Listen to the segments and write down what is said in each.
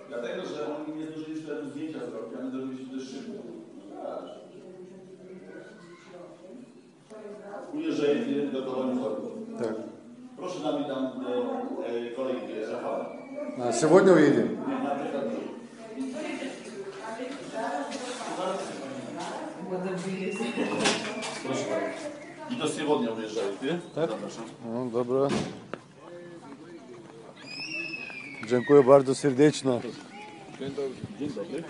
Dlatego, że oni nie zdążyli sobie zdjęcia zrobić, a my zrobiliśmy też szybko. Ujeżdżacie do kolonii Chorów. Так. Proszę nami tam kolejki Rafała. А сегодня уедем? Proszę. I do Siewodnia ujeżdżają, ty? Tak? Zapraszam. No, dobra. Dziękuję bardzo serdecznie. Dzień dobry. Dzień dobry.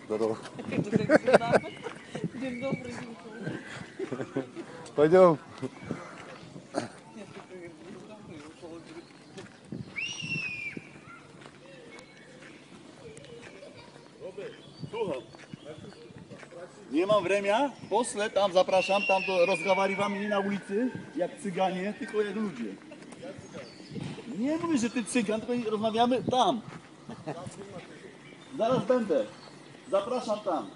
Здорово. Dzień dobry. Пойдем. Słucham. Nie mam wremia, posle tam zapraszam, tam to rozgawariwamy nie na ulicy, jak cyganie, tylko jak ludzie. Nie mówię, że ty cygan, tylko rozmawiamy tam. Zaraz będę. Zapraszam tam.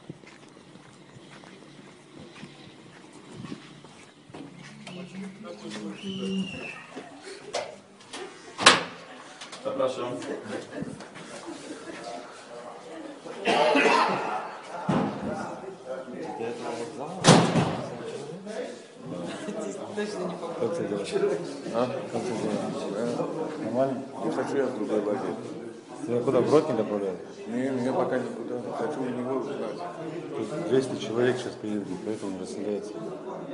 Zapraszam. Как ты делаешь? А? Как ты делаешь? Нормально? Не хочу я в другой лагерь. Тебя куда, в рот не направляют? Не, меня пока никуда. Хочу у него узнать. Тут 200 человек сейчас приедут, поэтому он расселяется.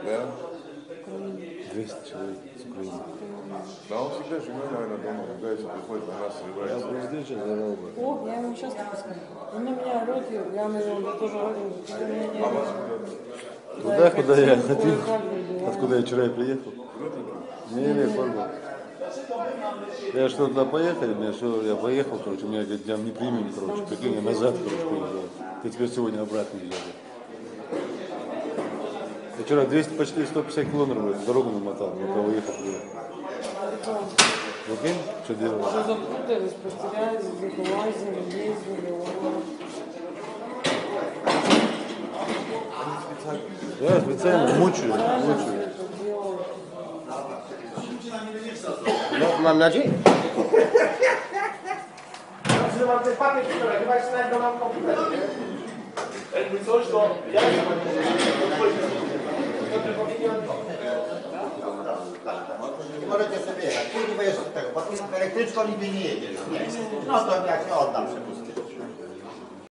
Да? 200 человек с Украины. Да, он всегда живет, наверное, дома, ругается, приходит на нас, Я срывается. подожди, сейчас здорово. О, я ему сейчас так скажу. Он на меня орет, я на него тоже ору. Ты на меня не орешь. Туда, куда я Ой, хотел. как бы, Откуда я вчера и приехал. Не, понял. Я что туда поехали, я поехал, короче, меня говорит, я не примем, короче, прикинь, я назад, короче, приезжал. Ты теперь сегодня обратно езжай. Я вчера 200, почти 150 километров дорогу намотал, пока уехал. Прикинь, что делать? уже запутались, потерялись, где-то лазили, ездили. Да, специально мучаю. No, mam nadzieję. Że mam ten papier, który chyba się znajdą na komputerze, nie? Jakby coś, to ja nie mam. Nie możecie sobie jechać. Później będziesz tego, bo elektryczką nigdy nie jedziesz. Nie. No to jak nie oddam się.